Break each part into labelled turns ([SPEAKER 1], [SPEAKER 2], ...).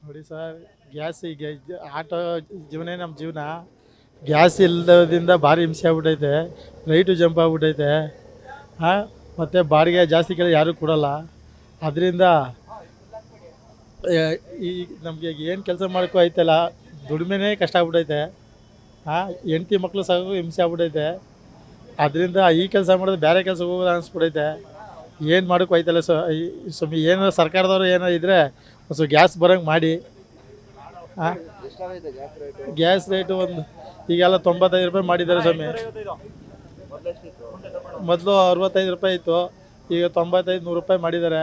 [SPEAKER 1] ನೋಡಿ sir, gas ಈಗ auto ಜೀವನೇ ನಮ್ಮ ಜೀವನ. ಗ್ಯಾಸ್ ಇಲ್ಲದಿಂದ ಭಾರಿ ಹಿಂಸೆ ಆಗ್ಬಿಟ್ಟೈತೆ, ರೈಟು ಜಂಪ್ ಆಗ್ಬಿಟ್ಟೈತೆ. ಹಾಂ, ಮತ್ತು ಬಾಡಿಗೆ ಜಾಸ್ತಿ ಕೇಳಿ ಯಾರೂ ಕೊಡೋಲ್ಲ. ಅದರಿಂದ ಈ ನಮಗೆ ಏನು ಕೆಲಸ ಮಾಡೋಕ್ಕೂ ಐತಲ್ಲ, ದುಡಿಮೆನೇ ಕಷ್ಟ ಆಗ್ಬಿಟ್ಟೈತೆ. ಹಾಂ, ಹೆಂಡ್ತಿ ಮಕ್ಕಳು ಸಾಕು ಹಿಂಸೆ ಆಗ್ಬಿಟ್ಟೈತೆ. ಅದರಿಂದ ಈ ಕೆಲಸ ಮಾಡೋದು ಬೇರೆ ಕೆಲಸಕ್ಕೆ ಹೋಗೋದು ಅನಿಸ್ಬಿಟ್ಟೈತೆ. ಏನು ಮಾಡೋಕ್ಕೂ ಐತಲ್ಲ. ಸ್ವಾಮಿ, ಏನೋ ಸರ್ಕಾರದವರು ಏನೋ ಇದ್ದರೆ ಸ್ವಲ್ಪ ಗ್ಯಾಸ್ ಬರೋಂಗೆ ಮಾಡಿ. ಹಾಂ, ಗ್ಯಾಸ್ ರೇಟು ಈಗೆಲ್ಲ 95 ರೂಪಾಯಿ ಮಾಡಿದ್ದಾರೆ ಸ್ವಾಮಿ. ಮೊದಲು 65 ರೂಪಾಯಿ ಇತ್ತು, ಈಗ 95-100 ರೂಪಾಯಿ ಮಾಡಿದ್ದಾರೆ.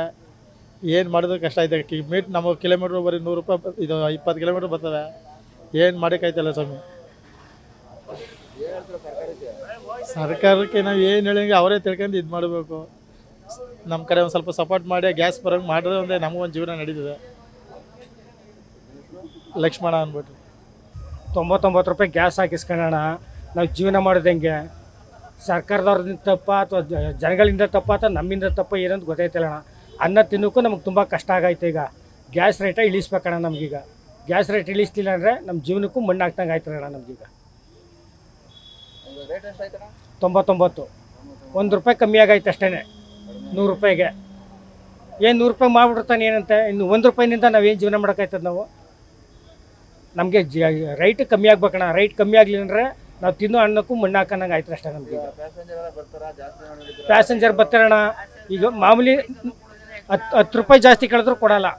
[SPEAKER 1] ಏನು ಮಾಡಿದ್ರೆ ಕಷ್ಟ ಐತೆ. ನಮ್ಮ ಕಿಲೋಮೀಟ್ರ್ ಬರೀ 100 ರೂಪಾಯಿ, ಇದು 20 ಕಿಲೋಮೀಟ್ರ್ ಬರ್ತದೆ. ಏನು ಮಾಡೋಕ್ಕಾಯ್ತಲ್ಲ ಸ್ವಾಮಿ. ಸರ್ಕಾರಕ್ಕೆ ನಾವು ಏನು ಹೇಳಂಗೆ ಅವರೇ ತಿಳ್ಕೊಂಡು ಇದು ಮಾಡಬೇಕು. ನಮ್ಮ ಕಡೆ ಒಂದು ಸ್ವಲ್ಪ ಸಪೋರ್ಟ್ ಮಾಡಿ ಗ್ಯಾಸ್ ಬರೋಂಗೆ ಮಾಡಿದ್ರೆ ಅಂದರೆ ನಮಗೊಂದು ಜೀವನ ನಡೀತದೆ. ಲಕ್ಷ್ಮಣ ಅಂದ್ಬಿಟ್ಟು
[SPEAKER 2] 99 ರೂಪಾಯಿ ಗ್ಯಾಸ್ ಹಾಕಿಸ್ಕೊಳ್ಳೋಣ. ನಾವು ಜೀವನ ಮಾಡೋದು ಹೆಂಗೆ? ಸರ್ಕಾರದವ್ರಿಂದ ತಪ್ಪ ಅಥವಾ ಜನಗಳಿಂದ ತಪ್ಪ ಅಥವಾ ನಮ್ಮಿಂದ ತಪ್ಪ ಏನಂತ ಗೊತ್ತಾಯ್ತಲ್ಲ ಅಣ್ಣ. ಅನ್ನ ತಿನ್ನೋಕ್ಕೂ ನಮಗೆ ತುಂಬ ಕಷ್ಟ ಆಗೈತೆ. ಈಗ ಗ್ಯಾಸ್ ರೇಟ ಇಳಿಸ್ಬೇಕಣ್ಣ ನಮಗೀಗ. ಗ್ಯಾಸ್ ರೇಟ್ ಇಳಿಸ್ತಿಲ್ಲ ಅಂದರೆ ನಮ್ಮ ಜೀವನಕ್ಕೂ ಮಣ್ಣು ಹಾಕ್ದಂಗೆ ಆಯ್ತಲ್ಲ ಅಣ್ಣ ನಮಗೀಗ. 99, 1 ರೂಪಾಯಿ ಕಮ್ಮಿ ಆಗೈತೆ ಅಷ್ಟೇ 100 ರೂಪಾಯಿಗೆ. ಏನು 100 ರೂಪಾಯಿ ಮಾಡಿಬಿಡ್ತಾನೆ ಏನಂತೆ. ಇನ್ನು 1 ರೂಪಾಯಿನಿಂದ ನಾವೇನು ಜೀವನ ಮಾಡೋಕ್ಕಾಯ್ತದೆ ನಾವು? ನಮಗೆ ರೈಟ್ ಕಮ್ಮಿ ಆಗ್ಬೇಕಣ್ಣ. ರೈಟ್ ಕಮ್ಮಿ ಆಗಲಿಲ್ಲ ಅಂದರೆ ನಾವು ತಿನ್ನೋ ಅನ್ನಕ್ಕೂ ಮಣ್ಣು ಹಾಕೋಂಗೆ ಆಯ್ತು ಅಷ್ಟೇ ನಮಗೆ. ಪ್ಯಾಸೆಂಜರ್ ಬರ್ತಾರಣ್ಣ. ಈಗ ಮಾಮೂಲಿ 10 ರೂಪಾಯಿ ಜಾಸ್ತಿ ಕೇಳಿದ್ರು ಕೊಡೋಲ್ಲ.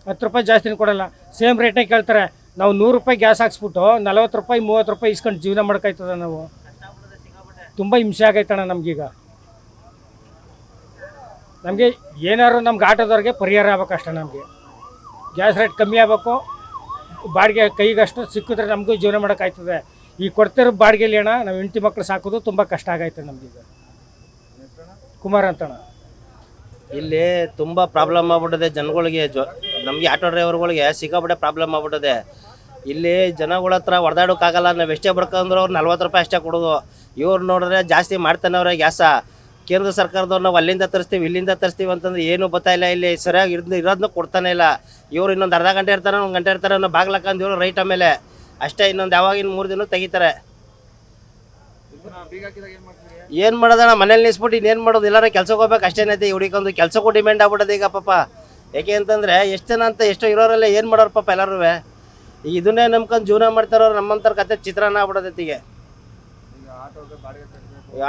[SPEAKER 2] 10 ರೂಪಾಯಿ ಜಾಸ್ತಿನೂ ಕೊಡೋಲ್ಲ, ಸೇಮ್ ರೇಟ್ನಾಗ ಕೇಳ್ತಾರೆ. ನಾವು 100 ರೂಪಾಯಿ ಗ್ಯಾಸ್ ಹಾಕ್ಸ್ಬಿಟ್ಟು 40 ರೂಪಾಯಿ 30 ರೂಪಾಯಿ ಇಸ್ಕೊಂಡು ಜೀವನ ಮಾಡೋಕ್ಕಾಯ್ತದ ನಾವು? ತುಂಬ ಹಿಂಸೆ ಆಗೈತಣ್ಣ ನಮಗೀಗ. ನಮಗೆ ಏನಾದ್ರು ನಮ್ಗೆ ಆಟೋದವ್ರಿಗೆ ಪರಿಹಾರ ಆಗ್ಬೇಕಷ್ಟೇ. ನಮಗೆ ಗ್ಯಾಸ್ ರೇಟ್ ಕಮ್ಮಿ ಆಗಬೇಕು, ಬಾಡಿಗೆ ಕೈಗಷ್ಟು ಸಿಕ್ಕಿದ್ರೆ ನಮಗೂ ಜೀವನ ಮಾಡೋಕ್ಕಾಯ್ತದೆ. ಈ ಕೊಡ್ತಿರೋ ಬಾಡಿಗೆಲಿ ಅಣ್ಣ ನಾವು ಹೆಂಡತಿ ಮಕ್ಕಳು ಸಾಕೋದು ತುಂಬ ಕಷ್ಟ ಆಗೈತೆ ನಮಗೀಗ. ಕುಮಾರ್ ಅಂತಣ್ಣ.
[SPEAKER 3] ಇಲ್ಲಿ ತುಂಬ ಪ್ರಾಬ್ಲಮ್ ಆಗ್ಬಿಟ್ಟಿದೆ ಜನಗಳಿಗೆ. ನಮಗೆ ಆಟೋ ಡ್ರೈವರ್ಗಳಿಗೆ ಸಿಕ್ಕಾಪಟ್ಟೆ ಪ್ರಾಬ್ಲಮ್ ಆಗ್ಬಿಟ್ಟಿದೆ. ಇಲ್ಲಿ ಜನಗಳ ಹತ್ರ ಹೊಡೆದಾಡೋಕ್ಕಾಗಲ್ಲ. ನಾವು ಎಷ್ಟೇ ಬರ್ಕೊಂಡ್ರು ಅವ್ರು 40 ರೂಪಾಯಿ ಅಷ್ಟೇ ಕೊಡೋದು. ಇವ್ರು ನೋಡಿದ್ರೆ ಜಾಸ್ತಿ ಮಾಡ್ತಾನೆ ಅವ್ರೆ ಗ್ಯಾಸ. ಕೇಂದ್ರ ಸರ್ಕಾರದವ್ರು ನಾವು ಅಲ್ಲಿಂದ ತರಿಸ್ತೀವಿ ಇಲ್ಲಿಂದ ತರಿಸ್ತೀವಿ ಅಂತಂದ್ರೆ ಏನೂ ಗೊತ್ತಾಯಿಲ್ಲ. ಇಲ್ಲಿ ಸರಿಯಾಗಿ ಇರೋದನ್ನ ಕೊಡ್ತಾನೆ ಇಲ್ಲ. ಇವ್ರು ಇನ್ನೊಂದು ಅರ್ಧ ಗಂಟೆ ಇರ್ತಾರೆ, 1 ಗಂಟೆ ಇರ್ತಾರೆ, ಅನ್ನೋ ಬಾಗ್ಲಕ್ಕಂದು ಇವರು ರೈಟ್ ಆಮೇಲೆ ಅಷ್ಟೇ. ಇನ್ನೊಂದು ಯಾವಾಗಿನ 3 ದಿನ ತೆಗಿತಾರೆ. ಏನು ಮಾಡೋದಣ್ಣ, ಮನೇಲಿ ನಿಲ್ಸ್ಬಿಟ್ಟು ಇನ್ನೇನು ಮಾಡೋದು? ಎಲ್ಲಾರ ಕೆಲ್ಸಕ್ಕೆ ಹೋಗ್ಬೇಕು ಅಷ್ಟೇನೈತೆ. ಇವ್ರಿಗೊಂದು ಕೆಲಸಕ್ಕೂ ಡಿಮ್ಯಾಂಡ್ ಆಗ್ಬಿಟ್ಟದೆ ಈಗ ಪಾಪ. ಯಾಕೆ ಅಂತಂದರೆ ಎಷ್ಟು ಜನ ಅಂತ ಎಷ್ಟೋ ಇರೋರೆಲ್ಲ ಏನು ಮಾಡೋರು ಪಾಪ ಎಲ್ಲರೂ. ಈಗ ಇದನ್ನೇ ನಂಬ್ಕೊಂಡು ಜೀವನ ಮಾಡ್ತಾರೋ ನಮ್ಮಂಥರ ಕತೆ ಚಿತ್ರಾನ್ನ ಆಗ್ಬಿಡೋದೈತಿ. ಈಗ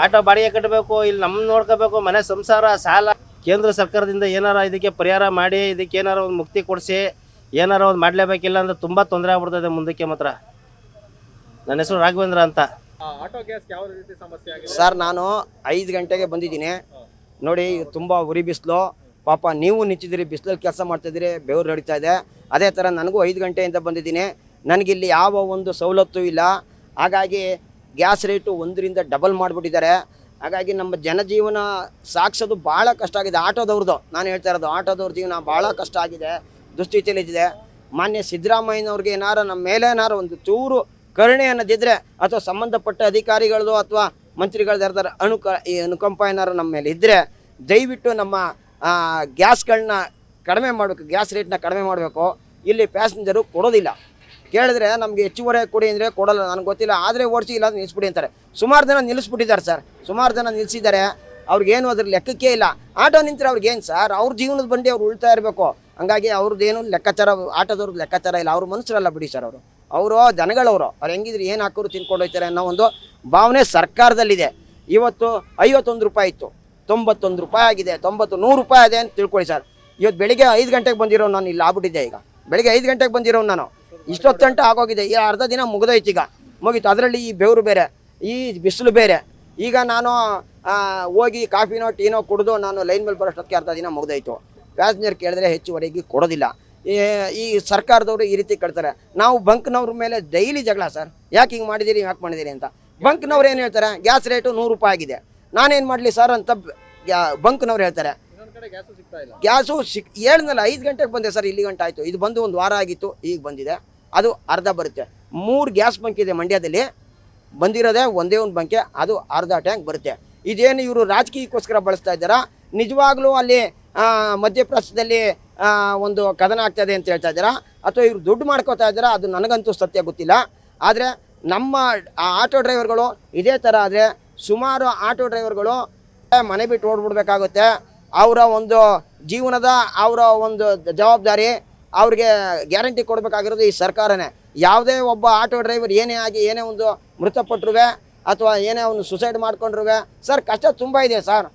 [SPEAKER 3] ಆಟೋ ಬಾಡಿಗೆ ಕಟ್ಟಬೇಕು, ಇಲ್ಲಿ ನಮ್ಮ ನೋಡ್ಕೋಬೇಕು, ಮನೆ ಸಂಸಾರ, ಸಾಲ. ಕೇಂದ್ರ ಸರ್ಕಾರದಿಂದ ಏನಾರ ಇದಕ್ಕೆ ಪರಿಹಾರ ಮಾಡಿ, ಇದಕ್ಕೆ ಏನಾರ ಒಂದು ಮುಕ್ತಿ ಕೊಡಿಸಿ ಏನಾರ ಒಂದು ಮಾಡಲೇಬೇಕಿಲ್ಲ ಅಂದರೆ ತುಂಬ ತೊಂದರೆ ಆಗ್ಬಿಡ್ತದೆ ಮುಂದಕ್ಕೆ ಮಾತ್ರ. ನನ್ನ ಹೆಸರು ರಾಘವೇಂದ್ರ ಅಂತ.
[SPEAKER 4] ಆಟೋ ಗ್ಯಾಸ್ ಯಾವ ರೀತಿ ಸಮಸ್ಯೆ ಆಗಿದೆ
[SPEAKER 5] ಸರ್? ನಾನು 5 ಗಂಟೆಗೆ ಬಂದಿದ್ದೀನಿ ನೋಡಿ. ತುಂಬ ಉರಿ ಬಿಸಿಲು ಪಾಪ. ನೀವು ನಿಂತಿದ್ದೀರಿ ಬಿಸಿಲಲ್ಲಿ ಕೆಲಸ ಮಾಡ್ತಾಯಿದ್ದೀರಿ, ಬೆವರು ನಡೀತಾ ಇದೆ. ಅದೇ ಥರ ನನಗೂ 5 ಗಂಟೆಯಿಂದ ಬಂದಿದ್ದೀನಿ. ನನಗಿಲ್ಲಿ ಯಾವ ಒಂದು ಸವಲತ್ತು ಇಲ್ಲ. ಹಾಗಾಗಿ ಗ್ಯಾಸ್ ರೇಟು 1ರಿಂದ ಡಬಲ್ ಮಾಡಿಬಿಟ್ಟಿದ್ದಾರೆ. ಹಾಗಾಗಿ ನಮ್ಮ ಜನಜೀವನ ಸಾಗಿಸೋದು ಭಾಳ ಕಷ್ಟ ಆಗಿದೆ. ಆಟೋದವ್ರದ್ದು ನಾನು ಹೇಳ್ತಾ ಇರೋದು, ಆಟೋದವ್ರ ಜೀವನ ಭಾಳ ಕಷ್ಟ ಆಗಿದೆ, ದುಸ್ಥಿತಿಯಲ್ಲಿದೆ. ಮಾನ್ಯ ಸಿದ್ದರಾಮಯ್ಯನವ್ರಿಗೆ ಏನಾರು ನಮ್ಮ ಮೇಲೆ ಏನಾರು ಒಂದು ಚೂರು ಕರುಣೆ ಅನ್ನೋದಿದ್ರೆ, ಅಥವಾ ಸಂಬಂಧಪಟ್ಟ ಅಧಿಕಾರಿಗಳದು ಅಥವಾ ಮಂತ್ರಿಗಳದ್ದು ಯಾರ್ದಾರು ಅನುಕಂಪ ಏನಾರು ನಮ್ಮ ಮೇಲೆ ಇದ್ದರೆ ದಯವಿಟ್ಟು ನಮ್ಮ ಗ್ಯಾಸ್ಗಳನ್ನ ಕಡಿಮೆ ಮಾಡಬೇಕು, ಗ್ಯಾಸ್ ರೇಟ್ನ ಕಡಿಮೆ ಮಾಡಬೇಕು. ಇಲ್ಲಿ ಪ್ಯಾಸೆಂಜರು ಕೊಡೋದಿಲ್ಲ. ಕೇಳಿದ್ರೆ ನಮಗೆ ಹೆಚ್ಚುವರಿ ಕೊಡಿ ಅಂದರೆ ಕೊಡೋಲ್ಲ. ನನಗೆ ಗೊತ್ತಿಲ್ಲ, ಆದರೆ ಓಡಿಸಿ ಇಲ್ಲ ನಿಲ್ಲಿಸ್ಬಿಡಿ ಅಂತಾರೆ. ಸುಮಾರು ಜನ ನಿಲ್ಲಿಸ್ಬಿಟ್ಟಿದ್ದಾರೆ ಸರ್, ಸುಮಾರು ಜನ ನಿಲ್ಲಿಸಿದ್ದಾರೆ. ಅವ್ರಿಗೇನು ಅದ್ರ ಲೆಕ್ಕಕ್ಕೆ ಇಲ್ಲ. ಆಟೋ ನಿಂತರೆ ಅವ್ರಿಗೇನು ಸರ್? ಅವ್ರ ಜೀವನದ ಬಂಡಿ ಅವ್ರು ಉಳ್ತಾ ಇರಬೇಕು. ಹಂಗಾಗಿ ಅವ್ರದ್ದೇನು ಲೆಕ್ಕಾಚಾರ, ಆಟೋದವ್ರದ್ದು ಲೆಕ್ಕಾಚಾರ ಇಲ್ಲ. ಅವ್ರ ಮನುಷ್ಯರಲ್ಲ ಬಿಡಿ ಸರ್. ಅವರು ಜನಗಳವರು, ಅವ್ರು ಹೆಂಗಿದ್ರು ಏನು ಹಾಕೋರು ತಿನ್ಕೊಂಡು ಹೋಗ್ತಾರೆ ಅನ್ನೋ ಒಂದು ಭಾವನೆ ಸರ್ಕಾರದಲ್ಲಿದೆ. ಇವತ್ತು 51 ರೂಪಾಯಿ ಇತ್ತು, 91 ರೂಪಾಯಿ ಆಗಿದೆ, 100 ರೂಪಾಯಿ ಇದೆ ಅಂತ ತಿಳ್ಕೊಳ್ಳಿ ಸರ್. ಇವತ್ತು ಬೆಳಿಗ್ಗೆ 5 ಗಂಟೆಗೆ ಬಂದಿರೋ ನಾನು ಇಲ್ಲಿ ಆಗ್ಬಿಟ್ಟಿದ್ದೆ. ಈಗ ಬೆಳಿಗ್ಗೆ 5 ಗಂಟೆಗೆ ಬಂದಿರೋ ನಾನು ಇಷ್ಟೊತ್ತು ಗಂಟೆ ಆಗೋಗಿದೆ. ಈ ಅರ್ಧ ದಿನ ಮುಗಿದೋಯ್ತು, ಈಗ ಮುಗೀತು. ಅದರಲ್ಲಿ ಈ ಬೆವರು ಬೇರೆ, ಈ ಬಿಸಿಲು ಬೇರೆ. ಈಗ ನಾನು ಹೋಗಿ ಕಾಫಿನೋ ಟೀನೋ ಕುಡಿದು ನಾನು ಲೈನ್ ಮೇಲೆ ಬರೋಷ್ಟೊತ್ತಿಗೆ ಅರ್ಧ ದಿನ ಮುಗಿದೋಯ್ತು. ಪ್ಯಾಸೆಂಜರ್ ಕೇಳಿದ್ರೆ ಹೆಚ್ಚುವರೆಗೆ ಕೊಡೋದಿಲ್ಲ. ಈ ಸರ್ಕಾರದವರು ಈ ರೀತಿ ಕಟ್ತಾರೆ. ನಾವು ಬಂಕ್ನವ್ರ ಮೇಲೆ ಡೈಲಿ ಜಗಳ ಸರ್. ಯಾಕೆ ಹಿಂಗೆ ಮಾಡಿದ್ದೀರಿ, ಯಾಕೆ ಮಾಡಿದ್ದೀರಿ ಅಂತ. ಬಂಕ್ನವ್ರು ಏನು ಹೇಳ್ತಾರೆ? ಗ್ಯಾಸ್ ರೇಟು 100 ರೂಪಾಯಿ ಆಗಿದೆ, ನಾನೇನು ಮಾಡಲಿ ಸರ್ ಅಂತ ಬಂಕ್ನವ್ರು ಹೇಳ್ತಾರೆ. ಗ್ಯಾಸು ಹೇಳಿದ್ನಲ್ಲ 5 ಗಂಟೆಗೆ ಬಂದೆ ಸರ್, ಇಲ್ಲಿ ಗಂಟೆ ಆಯಿತು. ಇದು ಬಂದು 1 ವಾರ ಆಗಿತ್ತು, ಈಗ ಬಂದಿದೆ. ಅದು ಅರ್ಧ ಬರುತ್ತೆ. 3 ಗ್ಯಾಸ್ ಬಂಕ್ ಇದೆ ಮಂಡ್ಯದಲ್ಲಿ, ಬಂದಿರೋದೇ ಒಂದೇ ಒಂದು ಬಂಕೆ, ಅದು ಅರ್ಧ ಟ್ಯಾಂಕ್ ಬರುತ್ತೆ. ಇದೇನು ಇವರು ರಾಜಕೀಯಕ್ಕೋಸ್ಕರ ಬಳಸ್ತಾ ಇದ್ದಾರಾ? ನಿಜವಾಗ್ಲೂ ಅಲ್ಲಿ ಮಧ್ಯಪ್ರದೇಶದಲ್ಲಿ ಒಂದು ಕದನ ಆಗ್ತಾಯಿದೆ ಅಂತ ಹೇಳ್ತಾ ಇದ್ದೀರಾ ಅಥವಾ ಇವ್ರು ದುಡ್ಡು ಮಾಡ್ಕೋತಾ ಇದ್ದೀರಾ, ಅದು ನನಗಂತೂ ಸತ್ಯ ಗೊತ್ತಿಲ್ಲ. ಆದರೆ ನಮ್ಮ ಆಟೋ ಡ್ರೈವರ್ಗಳು ಇದೇ ಥರ ಆದರೆ ಸುಮಾರು ಆಟೋ ಡ್ರೈವರ್ಗಳು ಮನೆ ಬಿಟ್ಟು ಓಡ್ಬಿಡ್ಬೇಕಾಗುತ್ತೆ. ಅವರ ಒಂದು ಜೀವನದ ಅವರ ಒಂದು ಜವಾಬ್ದಾರಿ ಅವ್ರಿಗೆ ಗ್ಯಾರಂಟಿ ಕೊಡಬೇಕಾಗಿರೋದು ಈ ಸರ್ಕಾರನೇ. ಯಾವುದೇ ಒಬ್ಬ ಆಟೋ ಡ್ರೈವರ್ ಏನೇ ಆಗಿ ಏನೇ ಒಂದು ಮೃತಪಟ್ಟರು ಅಥವಾ ಏನೇ ಒಂದು ಸುಸೈಡ್ ಮಾಡ್ಕೊಂಡ್ರು ಸರ್ ಕಷ್ಟ ತುಂಬ ಇದೆ ಸರ್.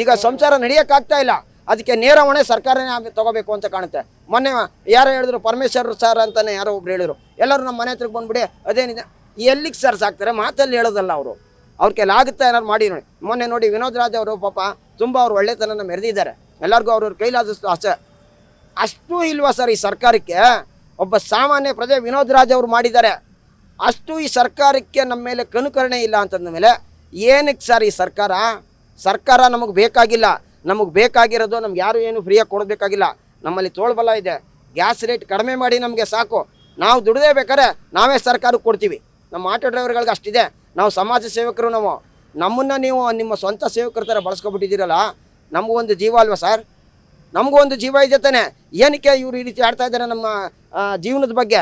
[SPEAKER 5] ಈಗ ಸಂಸಾರ ನಡೆಯೋಕ್ಕಾಗ್ತಾ ಇಲ್ಲ, ಅದಕ್ಕೆ ನೇರ ಹೊಣೆ ಸರ್ಕಾರನೇ ತೊಗೋಬೇಕು ಅಂತ ಕಾಣುತ್ತೆ. ಮೊನ್ನೆ ಯಾರೋ ಹೇಳಿದ್ರು ಪರಮೇಶ್ವರ್ ಸರ್ ಅಂತಲೇ ಯಾರೋ ಒಬ್ರು ಹೇಳಿದ್ರು, ಎಲ್ಲರೂ ನಮ್ಮ ಮನೆ ಹತ್ರಕ್ಕೆ ಬಂದುಬಿಡಿ ಅದೇನಿದೆ ಎಲ್ಲಿಗೆ ಸರ್ ಸಾಕ್ತಾರೆ, ಮಾತಲ್ಲಿ ಹೇಳೋದಲ್ಲ ಅವರು. ಅವ್ರ ಕೈಲಾಗುತ್ತೆ ಏನಾದ್ರು ಮಾಡಿ ನೋಡಿ. ಮೊನ್ನೆ ನೋಡಿ ವಿನೋದ್ ರಾಜ್ ಅವರು ಪಾಪ ತುಂಬ ಅವ್ರು ಒಳ್ಳೆತನ ಮೆರೆದಿದ್ದಾರೆ, ಎಲ್ಲರಿಗೂ ಅವ್ರವ್ರ ಕೈಲಾದಷ್ಟು ಅಷ್ಟೇ. ಅಷ್ಟು ಇಲ್ವಾ ಸರ್ ಈ ಸರ್ಕಾರಕ್ಕೆ? ಒಬ್ಬ ಸಾಮಾನ್ಯ ಪ್ರಜೆ ವಿನೋದ್ ರಾಜ್ ಅವರು ಮಾಡಿದ್ದಾರೆ, ಅಷ್ಟು ಈ ಸರ್ಕಾರಕ್ಕೆ ನಮ್ಮ ಮೇಲೆ ಕನುಕರಣೆ ಇಲ್ಲ ಅಂತಂದ ಮೇಲೆ ಏನಕ್ಕೆ ಸರ್ ಈ ಸರ್ಕಾರ ನಮಗೆ ಬೇಕಾಗಿಲ್ಲ. ನಮಗೆ ಬೇಕಾಗಿರೋದು ನಮ್ಗೆ ಯಾರು ಏನು ಫ್ರೀಯಾಗಿ ಕೊಡಬೇಕಾಗಿಲ್ಲ. ನಮ್ಮಲ್ಲಿ ತೋಳ್ಬಲ ಇದೆ, ಗ್ಯಾಸ್ ರೇಟ್ ಕಡಿಮೆ ಮಾಡಿ ನಮಗೆ ಸಾಕು. ನಾವು ದುಡಿದೇ ಬೇಕಾದ್ರೆ ನಾವೇ ಸರ್ಕಾರಕ್ಕೆ ಕೊಡ್ತೀವಿ. ನಮ್ಮ ಆಟೋ ಡ್ರೈವರ್ಗಳಿಗೆ ಅಷ್ಟಿದೆ. ನಾವು ಸಮಾಜ ಸೇವಕರು, ನಮ್ಮನ್ನು ನೀವು ನಿಮ್ಮ ಸ್ವಂತ ಸೇವಕರ ಥರ ಬಳಸ್ಕೊಬಿಟ್ಟಿದ್ದೀರಲ್ಲ. ನಮಗೂ ಒಂದು ಜೀವ ಅಲ್ವಾ ಸರ್? ನಮಗೂ ಒಂದು ಜೀವ ಇದೆ ತಾನೆ. ಏನಕ್ಕೆ ಇವರು ಈ ರೀತಿ ಆಡ್ತಾ ಇದ್ದಾರೆ ನಮ್ಮ ಜೀವನದ ಬಗ್ಗೆ?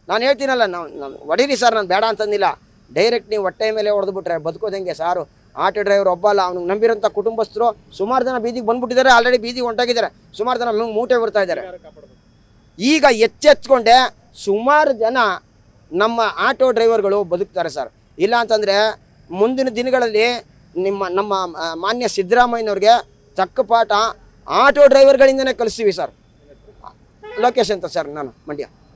[SPEAKER 5] ನಾನು ಹೇಳ್ತೀನಲ್ಲ, ನಾವು ಹೊಡೀರಿ ಸರ್, ನಾನು ಬೇಡ ಅಂತಂದಿಲ್ಲ. ಡೈರೆಕ್ಟ್ ನೀವು ಹೊಟ್ಟೆ ಮೇಲೆ ಹೊಡೆದ್ಬಿಟ್ರೆ ಬದುಕೋದಂಗೆ ಸಾರು. ಆಟೋ ಡ್ರೈವರ್ ಒಬ್ಬ ಅಲ್ಲ, ಅವ್ನಿಗೆ ನಂಬಿರೋಂಥ ಕುಟುಂಬಸ್ಥರು ಸುಮಾರು ಜನ ಬೀದಿಗೆ ಬಂದುಬಿಟ್ಟಿದ್ದಾರೆ, ಆಲ್ರೆಡಿ ಬೀದಿಗೆ ಹೊಂಟಾಗಿದ್ದಾರೆ, ಸುಮಾರು ಜನ ಮೂಟೆ ಬರ್ತಾ ಇದ್ದಾರೆ. ಈಗ ಎಚ್ಚೆತ್ಕೊಂಡೆ ಸುಮಾರು ಜನ ನಮ್ಮ ಆಟೋ ಡ್ರೈವರ್ಗಳು ಬದುಕ್ತಾರೆ ಸರ್. ಇಲ್ಲ ಅಂತಂದರೆ ಮುಂದಿನ ದಿನಗಳಲ್ಲಿ ನಮ್ಮ ಮಾನ್ಯ ಸಿದ್ದರಾಮಯ್ಯನವ್ರಿಗೆ ತಕ್ಕ ಪಾಠ ಆಟೋ ಡ್ರೈವರ್ಗಳಿಂದನೇ ಕಲಿಸ್ತೀವಿ ಸರ್. ಲೋಕೇಶ್ ಅಂತ ಸರ್, ನಾನು ಮಂಡ್ಯ.